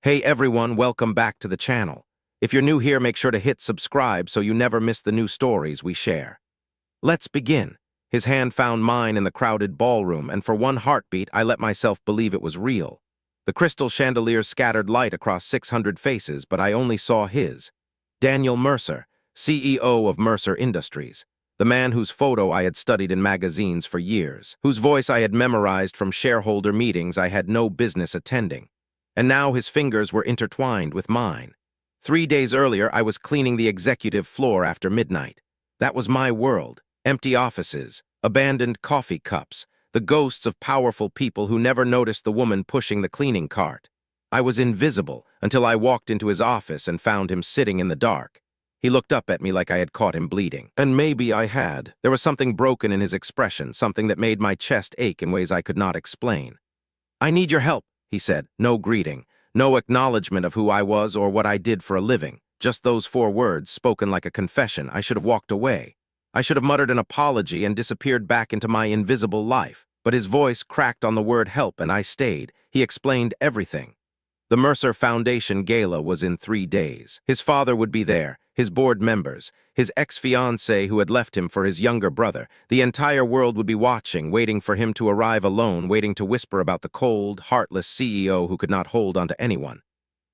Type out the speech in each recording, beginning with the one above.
Hey everyone, welcome back to the channel. If you're new here, make sure to hit subscribe so you never miss the new stories we share. Let's begin. His hand found mine in the crowded ballroom, and for one heartbeat, I let myself believe it was real. The crystal chandeliers scattered light across 600 faces, but I only saw his. Daniel Mercer, CEO of Mercer Industries. The man whose photo I had studied in magazines for years, whose voice I had memorized from shareholder meetings I had no business attending. And now his fingers were intertwined with mine. 3 days earlier, I was cleaning the executive floor after midnight. That was my world. Empty offices, abandoned coffee cups, the ghosts of powerful people who never noticed the woman pushing the cleaning cart. I was invisible until I walked into his office and found him sitting in the dark. He looked up at me like I had caught him bleeding. And maybe I had. There was something broken in his expression, something that made my chest ache in ways I could not explain. "I need your help," he said. No greeting, no acknowledgement of who I was or what I did for a living. Just those 4 words, spoken like a confession. I should have walked away. I should have muttered an apology and disappeared back into my invisible life. But his voice cracked on the word help, and I stayed. He explained everything. The Mercer Foundation Gala was in 3 days. His father would be there, his board members, his ex-fiancée who had left him for his younger brother. The entire world would be watching, waiting for him to arrive alone, waiting to whisper about the cold, heartless CEO who could not hold on to anyone.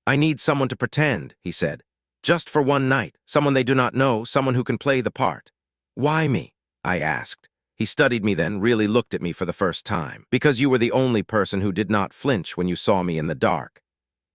"I need someone to pretend," he said. "Just for one night, someone they do not know, someone who can play the part." "Why me?" I asked. He studied me then, really looked at me for the first time. "Because you were the only person who did not flinch when you saw me in the dark."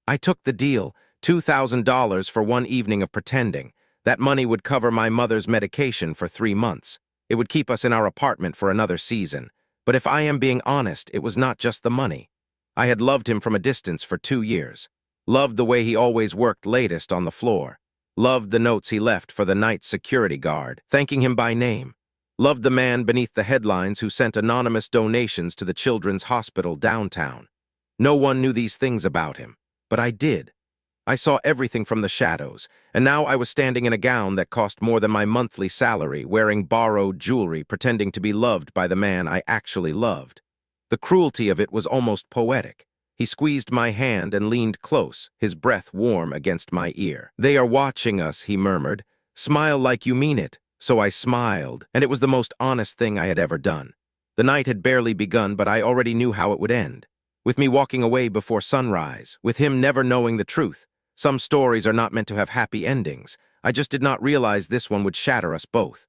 I took the deal, $2,000 for one evening of pretending. That money would cover my mother's medication for 3 months. It would keep us in our apartment for another season. But if I am being honest, it was not just the money. I had loved him from a distance for 2 years. Loved the way he always worked latest on the floor. Loved the notes he left for the night security guard, thanking him by name. Loved the man beneath the headlines who sent anonymous donations to the children's hospital downtown. No one knew these things about him. But I did. I saw everything from the shadows, and now I was standing in a gown that cost more than my monthly salary, wearing borrowed jewelry, pretending to be loved by the man I actually loved. The cruelty of it was almost poetic. He squeezed my hand and leaned close, his breath warm against my ear. "They are watching us," he murmured. "Smile like you mean it." So I smiled, and it was the most honest thing I had ever done. The night had barely begun, but I already knew how it would end. With me walking away before sunrise, with him never knowing the truth. Some stories are not meant to have happy endings. I just did not realize this one would shatter us both.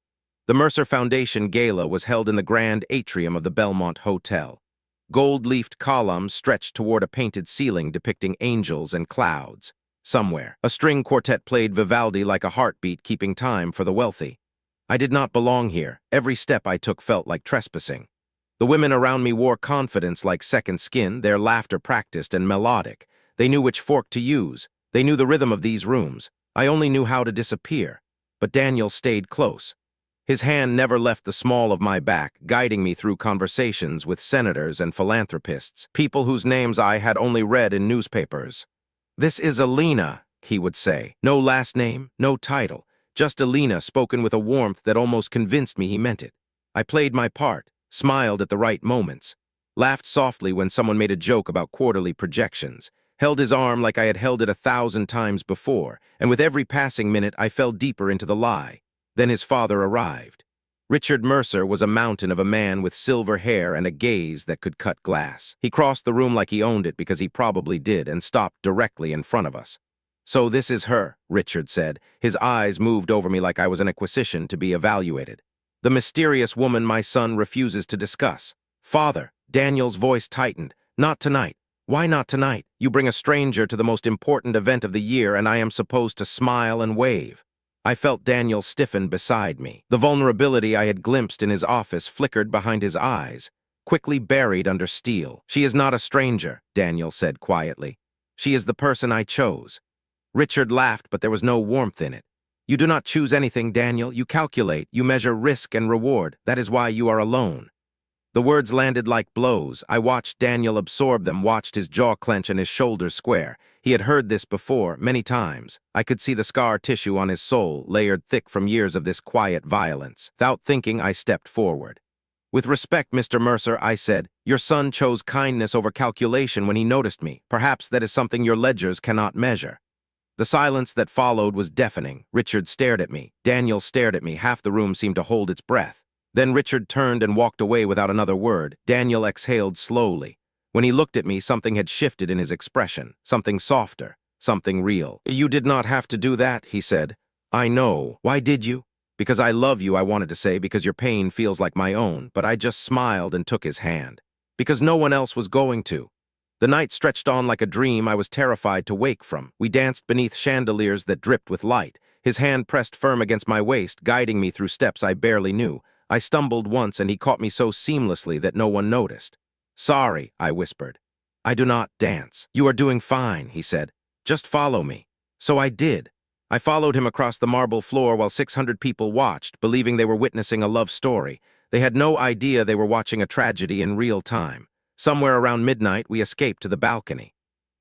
The Mercer Foundation Gala was held in the grand atrium of the Belmont Hotel. Gold-leafed columns stretched toward a painted ceiling depicting angels and clouds. Somewhere, a string quartet played Vivaldi like a heartbeat, keeping time for the wealthy. I did not belong here. Every step I took felt like trespassing. The women around me wore confidence like second skin, their laughter practiced and melodic. They knew which fork to use. They knew the rhythm of these rooms. I only knew how to disappear. But Daniel stayed close. His hand never left the small of my back, guiding me through conversations with senators and philanthropists, people whose names I had only read in newspapers. "This is Alina," he would say. No last name, no title, just Alina, spoken with a warmth that almost convinced me he meant it. I played my part. Smiled at the right moments, laughed softly when someone made a joke about quarterly projections, held his arm like I had held it 1,000 times before, and with every passing minute I fell deeper into the lie. Then his father arrived. Richard Mercer was a mountain of a man with silver hair and a gaze that could cut glass. He crossed the room like he owned it, because he probably did, and stopped directly in front of us. "So this is her," Richard said. His eyes moved over me like I was an acquisition to be evaluated. "The mysterious woman my son refuses to discuss." "Father," Daniel's voice tightened. "Not tonight." "Why not tonight? You bring a stranger to the most important event of the year, and I am supposed to smile and wave." I felt Daniel stiffen beside me. The vulnerability I had glimpsed in his office flickered behind his eyes, quickly buried under steel. "She is not a stranger," Daniel said quietly. "She is the person I chose." Richard laughed, but there was no warmth in it. "You do not choose anything, Daniel. You calculate, you measure risk and reward. That is why you are alone." The words landed like blows. I watched Daniel absorb them, watched his jaw clench and his shoulders square. He had heard this before, many times. I could see the scar tissue on his soul, layered thick from years of this quiet violence. Without thinking, I stepped forward. With respect, Mr. Mercer, I said, your son chose kindness over calculation when he noticed me. Perhaps that is something your ledgers cannot measure. The silence that followed was deafening. Richard stared at me. Daniel stared at me. Half the room seemed to hold its breath. Then Richard turned and walked away without another word. Daniel exhaled slowly. When he looked at me, something had shifted in his expression. Something softer. Something real. You did not have to do that, he said. I know. Why did you? Because I love you, I wanted to say, because your pain feels like my own, but I just smiled and took his hand. Because no one else was going to. The night stretched on like a dream I was terrified to wake from. We danced beneath chandeliers that dripped with light. His hand pressed firm against my waist, guiding me through steps I barely knew. I stumbled once and he caught me so seamlessly that no one noticed. Sorry, I whispered. I do not dance. You are doing fine, he said. Just follow me. So I did. I followed him across the marble floor while 600 people watched, believing they were witnessing a love story. They had no idea they were watching a tragedy in real time. Somewhere around midnight, we escaped to the balcony.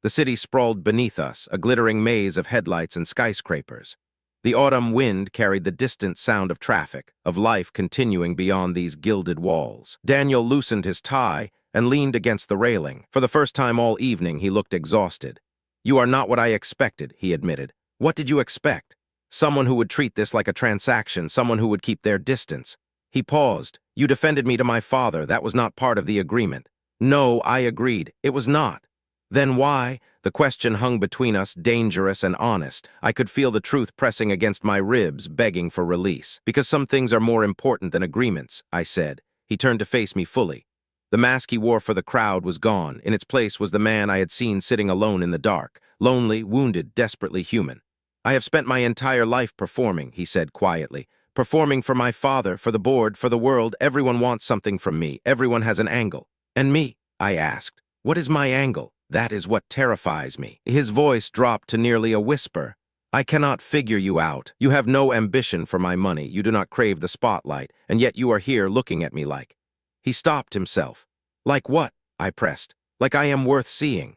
The city sprawled beneath us, a glittering maze of headlights and skyscrapers. The autumn wind carried the distant sound of traffic, of life continuing beyond these gilded walls. Daniel loosened his tie and leaned against the railing. For the first time all evening, he looked exhausted. You are not what I expected, he admitted. What did you expect? Someone who would treat this like a transaction, someone who would keep their distance. He paused. You defended me to my father. That was not part of the agreement. No, I agreed. It was not. Then why? The question hung between us, dangerous and honest. I could feel the truth pressing against my ribs, begging for release. Because some things are more important than agreements, I said. He turned to face me fully. The mask he wore for the crowd was gone. In its place was the man I had seen sitting alone in the dark, lonely, wounded, desperately human. I have spent my entire life performing, he said quietly. Performing for my father, for the board, for the world. Everyone wants something from me. Everyone has an angle. And me? I asked. What is my angle? That is what terrifies me. His voice dropped to nearly a whisper. I cannot figure you out. You have no ambition for my money. You do not crave the spotlight, and yet you are here looking at me like. He stopped himself. Like what? I pressed. Like I am worth seeing.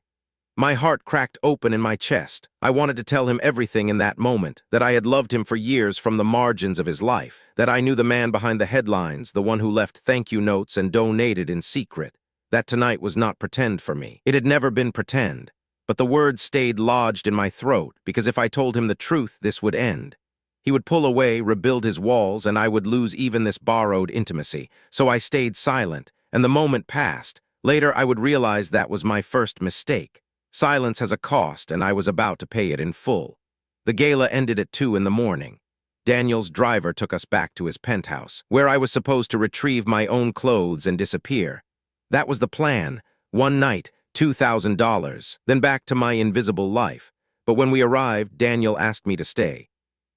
My heart cracked open in my chest. I wanted to tell him everything in that moment, that I had loved him for years from the margins of his life, that I knew the man behind the headlines, the one who left thank you notes and donated in secret. That tonight was not pretend for me. It had never been pretend. But the words stayed lodged in my throat, because if I told him the truth, this would end. He would pull away, rebuild his walls, and I would lose even this borrowed intimacy. So I stayed silent, and the moment passed. Later, I would realize that was my first mistake. Silence has a cost, and I was about to pay it in full. The gala ended at 2 in the morning. Daniel's driver took us back to his penthouse, where I was supposed to retrieve my own clothes and disappear. That was the plan. One night, $2,000, then back to my invisible life. But when we arrived, Daniel asked me to stay.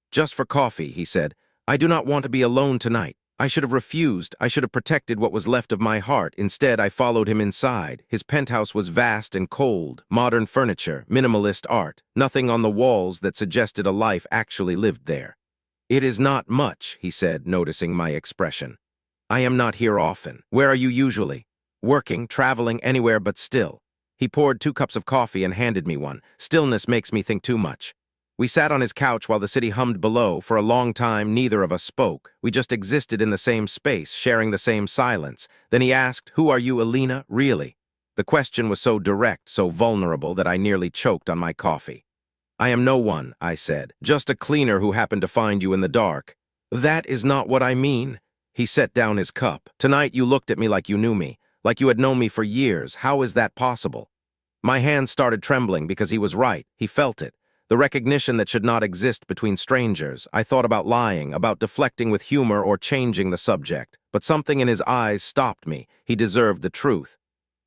Just for coffee, he said. I do not want to be alone tonight. I should have refused. I should have protected what was left of my heart. Instead, I followed him inside. His penthouse was vast and cold. Modern furniture, minimalist art. Nothing on the walls that suggested a life actually lived there. It is not much, he said, noticing my expression. I am not here often. Where are you usually? Working, traveling, anywhere but still. He poured 2 cups of coffee and handed me one. Stillness makes me think too much. We sat on his couch while the city hummed below. For a long time, neither of us spoke. We just existed in the same space, sharing the same silence. Then he asked, Who are you, Alina? Really? The question was so direct, so vulnerable, that I nearly choked on my coffee. I am no one, I said. Just a cleaner who happened to find you in the dark. That is not what I mean. He set down his cup. Tonight you looked at me like you knew me, like you had known me for years. How is that possible? My hands started trembling because he was right. He felt it. The recognition that should not exist between strangers. I thought about lying, about deflecting with humor or changing the subject. But something in his eyes stopped me. He deserved the truth.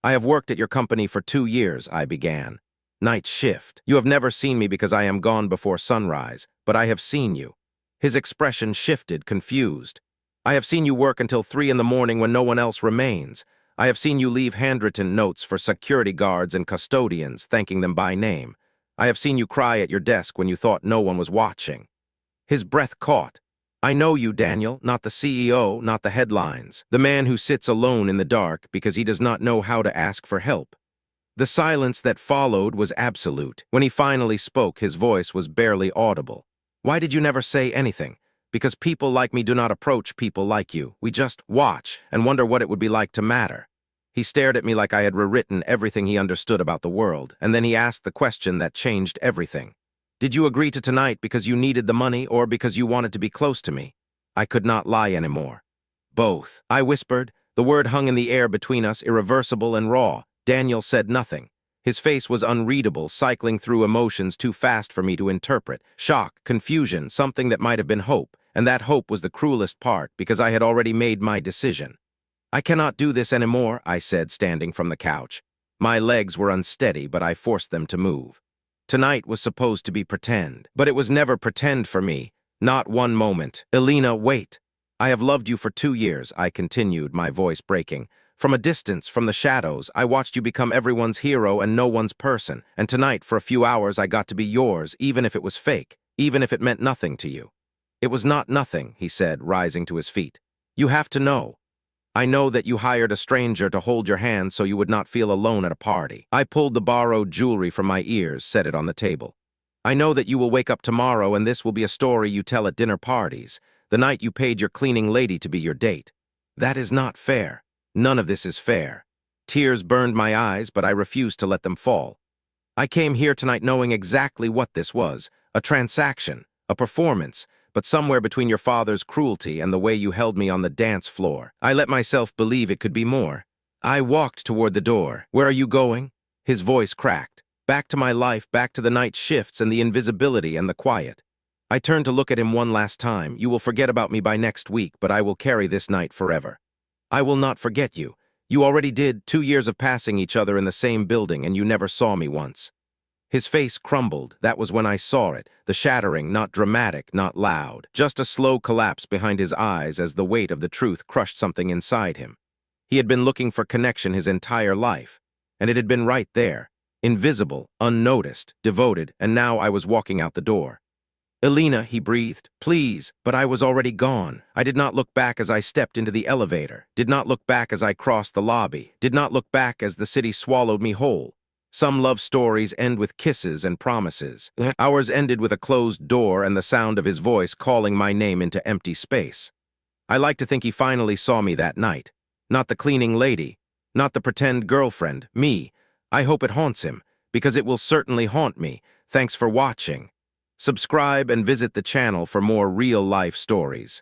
I have worked at your company for 2 years, I began. Night shift. You have never seen me because I am gone before sunrise, but I have seen you. His expression shifted, confused. I have seen you work until 3 in the morning when no one else remains. I have seen you leave handwritten notes for security guards and custodians, thanking them by name. I have seen you cry at your desk when you thought no one was watching. His breath caught. I know you, Daniel, not the CEO, not the headlines. The man who sits alone in the dark because he does not know how to ask for help. The silence that followed was absolute. When he finally spoke, his voice was barely audible. Why did you never say anything? Because people like me do not approach people like you. We just watch and wonder what it would be like to matter. He stared at me like I had rewritten everything he understood about the world, and then he asked the question that changed everything. Did you agree to tonight because you needed the money or because you wanted to be close to me? I could not lie anymore. Both, I whispered. The word hung in the air between us, irreversible and raw. Daniel said nothing. His face was unreadable, cycling through emotions too fast for me to interpret. Shock, confusion, something that might have been hope, and that hope was the cruelest part because I had already made my decision. I cannot do this anymore, I said, standing from the couch. My legs were unsteady, but I forced them to move. Tonight was supposed to be pretend, but it was never pretend for me. Not one moment. Elena, wait. I have loved you for 2 years, I continued, my voice breaking. From a distance, from the shadows, I watched you become everyone's hero and no one's person, and tonight, for a few hours, I got to be yours, even if it was fake, even if it meant nothing to you. It was not nothing, he said, rising to his feet. You have to know. I know that you hired a stranger to hold your hand so you would not feel alone at a party. I pulled the borrowed jewelry from my ears, set it on the table. I know that you will wake up tomorrow and this will be a story you tell at dinner parties, the night you paid your cleaning lady to be your date. That is not fair. None of this is fair. Tears burned my eyes, but I refused to let them fall. I came here tonight knowing exactly what this was, a transaction, a performance, but somewhere between your father's cruelty and the way you held me on the dance floor, I let myself believe it could be more. I walked toward the door. Where are you going? His voice cracked. Back to my life, back to the night shifts and the invisibility and the quiet. I turned to look at him one last time. You will forget about me by next week, but I will carry this night forever. I will not forget you. You already did, 2 years of passing each other in the same building, and you never saw me once. His face crumbled. That was when I saw it. The shattering, not dramatic, not loud. Just a slow collapse behind his eyes as the weight of the truth crushed something inside him. He had been looking for connection his entire life, and it had been right there. Invisible, unnoticed, devoted, and now I was walking out the door. Elena, he breathed, please, but I was already gone. I did not look back as I stepped into the elevator, did not look back as I crossed the lobby, did not look back as the city swallowed me whole. Some love stories end with kisses and promises. Ours ended with a closed door and the sound of his voice calling my name into empty space. I like to think he finally saw me that night. Not the cleaning lady, not the pretend girlfriend, me. I hope it haunts him, because it will certainly haunt me. Thanks for watching. Subscribe and visit the channel for more real-life stories.